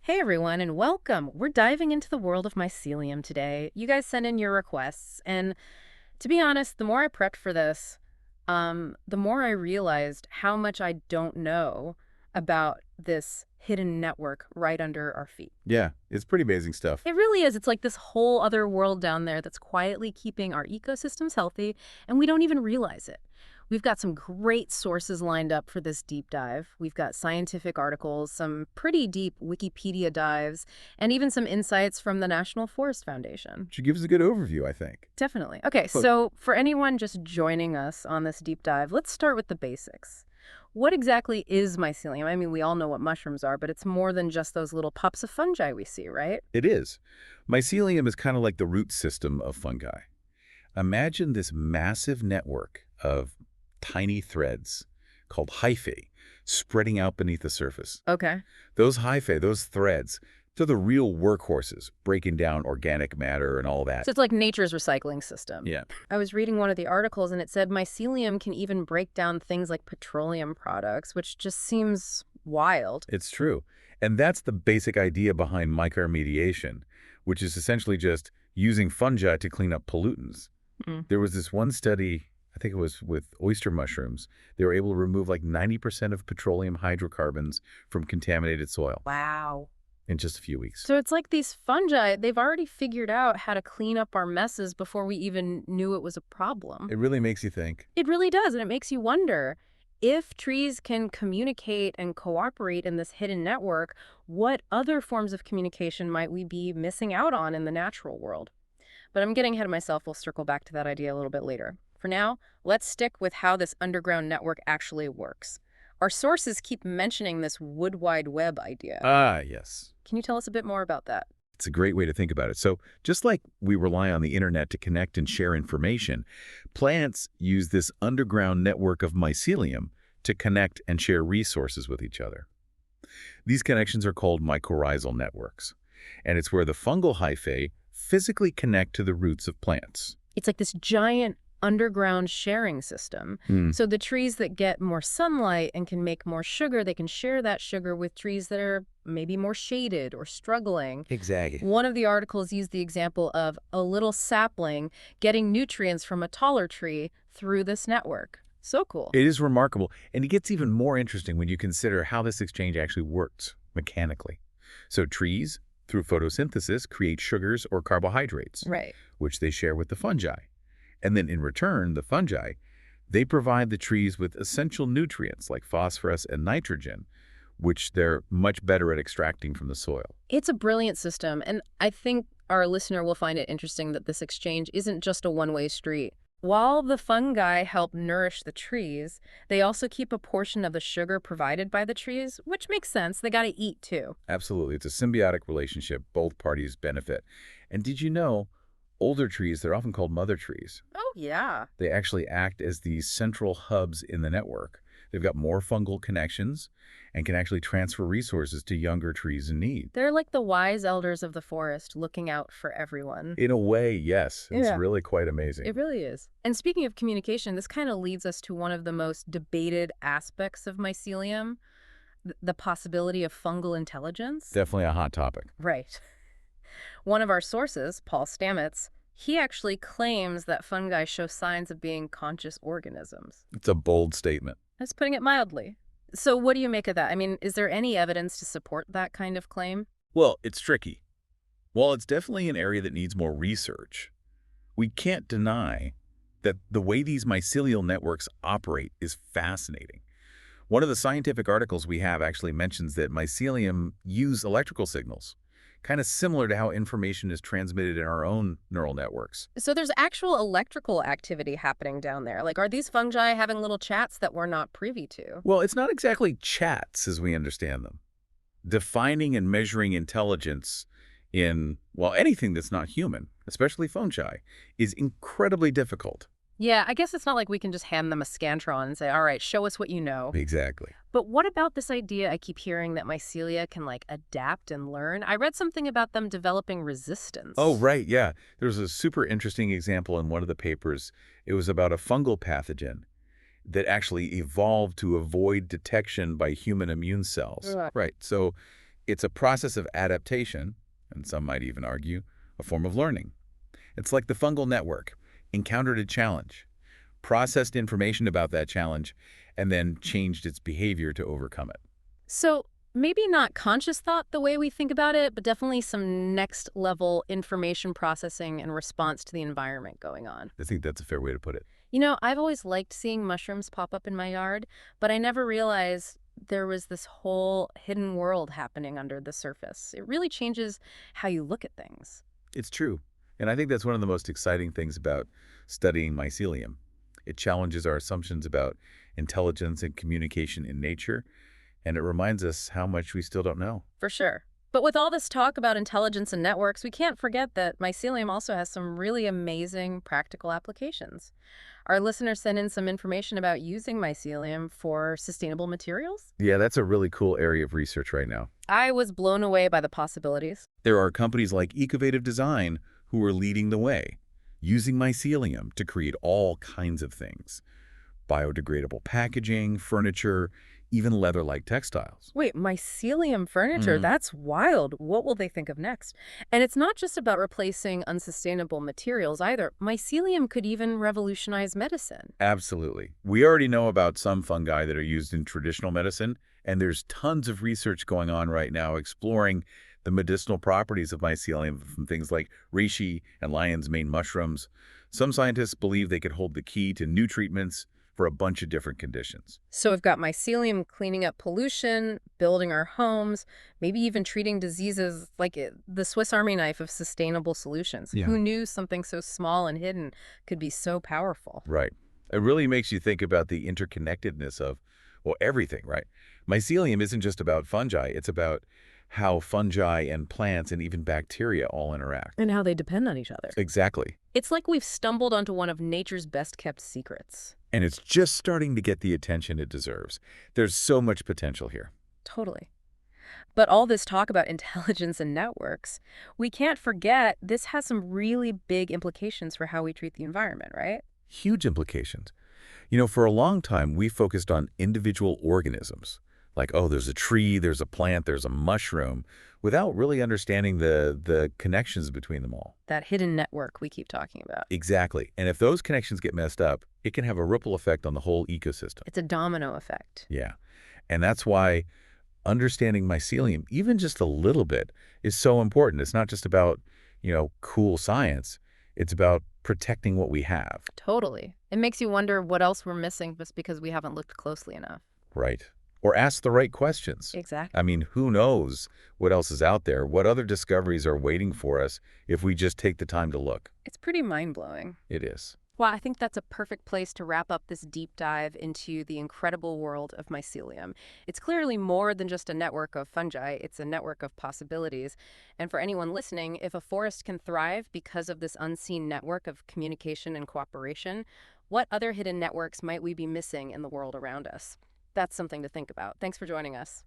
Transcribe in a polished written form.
Hey everyone, and welcome. We're diving into the world of mycelium today. You guys sent in your requests, and to be honest, the more I prepped for this, the more I realized how much I don't know about this hidden network right under our feet. Yeah, it's pretty amazing stuff. It really is. It's like this whole other world down there that's quietly keeping our ecosystems healthy, and we don't even realize it. We've got some great sources lined up for this deep dive. We've got scientific articles, some pretty deep Wikipedia dives, and even some insights from the National Forest Foundation. Should give us a good overview, I think. Definitely. Okay, Look, so for anyone just joining us on this deep dive, let's start with the basics. What exactly is mycelium? I mean, we all know what mushrooms are, but it's more than just those little pups of fungi we see, right? it is. Mycelium is kind of like the root system of fungi. Imagine this massive network of tiny threads called hyphae spreading out beneath the surface. Okay. Those hyphae, those threads, they're the real workhorses, breaking down organic matter and all that. So it's like nature's recycling system. Yeah, I was reading one of the articles and it said mycelium can even break down things like petroleum products, which just seems wild. it's true. And that's the basic idea behind mycoremediation, which is essentially just using fungi to clean up pollutants. Mm. There was this one study, I think it was with oyster mushrooms. They were able to remove like 90% of petroleum hydrocarbons from contaminated soil Wow. in just a few weeks. So it's like these fungi, they've already figured out how to clean up our messes before we even knew it was a problem. It really makes you think. It really does, and it makes you wonder, if trees can communicate and cooperate in this hidden network, what other forms of communication might we be missing out on in the natural world? But I'm getting ahead of myself. We'll circle back to that idea a little bit later. For now, let's stick with how this underground network actually works. Our sources keep mentioning this wood wide web idea. Ah, yes. Can you tell us a bit more about that? It's a great way to think about it. So just like we rely on the internet to connect and share information, plants use this underground network of mycelium to connect and share resources with each other. These connections are called mycorrhizal networks, and it's where the fungal hyphae physically connect to the roots of plants. It's like this giant underground sharing system. Hmm. So the trees that get more sunlight and can make more sugar, they can share that sugar with trees that are maybe more shaded or struggling. Exactly. One of the articles used the example of a little sapling getting nutrients from a taller tree through this network. So cool. It is remarkable, and it gets even more interesting when you consider how this exchange actually works mechanically. So trees, through photosynthesis, create sugars or carbohydrates, Right. which they share with the fungi. And then in return, the fungi, they provide the trees with essential nutrients like phosphorus and nitrogen, which they're much better at extracting from the soil. It's a brilliant system, and I think our listener will find it interesting that this exchange isn't just a one-way street. While the fungi help nourish the trees, they also keep a portion of the sugar provided by the trees, which makes sense. They got to eat too. Absolutely. It's a symbiotic relationship. Both parties benefit. And did you know, older trees, they're often called mother trees. Oh, yeah. They actually act as these central hubs in the network. They've got more fungal connections and can actually transfer resources to younger trees in need. They're like the wise elders of the forest looking out for everyone. In a way, yes. It's Yeah. really quite amazing. It really is. And speaking of communication, this kind of leads us to one of the most debated aspects of mycelium, the possibility of fungal intelligence. Definitely a hot topic. Right. One of our sources, Paul Stamets, he actually claims that fungi show signs of being conscious organisms. It's a bold statement. That's putting it mildly. So what do you make of that? I mean, is there any evidence to support that kind of claim? Well, it's tricky. While it's definitely an area that needs more research, we can't deny that the way these mycelial networks operate is fascinating. One of the scientific articles we have actually mentions that mycelium use electrical signals, kind of similar to how information is transmitted in our own neural networks. So there's actual electrical activity happening down there. Like, are these fungi having little chats that we're not privy to? Well, it's not exactly chats as we understand them. Defining and measuring intelligence in, well, anything that's not human, especially fungi, is incredibly difficult. Yeah, I guess it's not like we can just hand them a Scantron and say, all right, show us what you know. Exactly. But what about this idea I keep hearing that mycelia can, like, adapt and learn? I read something about them developing resistance. Oh, right, yeah. There's a super interesting example in one of the papers. It was about a fungal pathogen that actually evolved to avoid detection by human immune cells. Right. Right, so It's a process of adaptation, and some might even argue, a form of learning. It's like the fungal network, encountered a challenge, processed information about that challenge, and then changed its behavior to overcome it. So maybe not conscious thought the way we think about it, but definitely some next level information processing and response to the environment going on. I think that's a fair way to put it. I've always liked seeing mushrooms pop up in my yard, but I never realized there was this whole hidden world happening under the surface. It really changes how you look at things. It's true. And I think that's one of the most exciting things about studying mycelium. It challenges our assumptions about intelligence and communication in nature, and it reminds us how much we still don't know. For sure. But with all this talk about intelligence and networks, we can't forget that mycelium also has some really amazing practical applications. Our listeners sent in some information about using mycelium for sustainable materials. Yeah, that's a really cool area of research right now. I was blown away by the possibilities. There are companies like Ecovative Design who are leading the way, using mycelium to create all kinds of things. Biodegradable packaging, furniture, even leather-like textiles. Wait, mycelium furniture? That's wild. What will they think of next? And it's not just about replacing unsustainable materials either. Mycelium could even revolutionize medicine. Absolutely. We already know about some fungi that are used in traditional medicine, and there's tons of research going on right now exploring the medicinal properties of mycelium from things like reishi and lion's mane mushrooms. Some scientists believe they could hold the key to new treatments for a bunch of different conditions. So we've got mycelium cleaning up pollution, building our homes, maybe even treating diseases like the Swiss Army knife of sustainable solutions. Yeah. Who knew something so small and hidden could be so powerful? Right. It really makes you think about the interconnectedness of, well, everything, right? Mycelium isn't just about fungi. It's about how fungi and plants and even bacteria all interact. And how they depend on each other. Exactly. It's like we've stumbled onto one of nature's best-kept secrets. And it's just starting to get the attention it deserves. There's so much potential here. Totally. But all this talk about intelligence and networks, we can't forget this has some really big implications for how we treat the environment, right? Huge implications. For a long time, we focused on individual organisms. Like, oh, there's a tree, there's a plant, there's a mushroom, without really understanding the connections between them all. That hidden network we keep talking about. Exactly. And if those connections get messed up, it can have a ripple effect on the whole ecosystem. It's a domino effect. Yeah. And that's why understanding mycelium, even just a little bit, is so important. It's not just about, cool science. It's about protecting what we have. Totally. It makes you wonder what else we're missing just because we haven't looked closely enough. Right. Or ask the right questions. Exactly. I mean, who knows what else is out there? What other discoveries are waiting for us if we just take the time to look? It's pretty mind-blowing. It is. Well, I think that's a perfect place to wrap up this deep dive into the incredible world of mycelium. It's clearly more than just a network of fungi. It's a network of possibilities. And for anyone listening, if a forest can thrive because of this unseen network of communication and cooperation, what other hidden networks might we be missing in the world around us? That's something to think about. Thanks for joining us.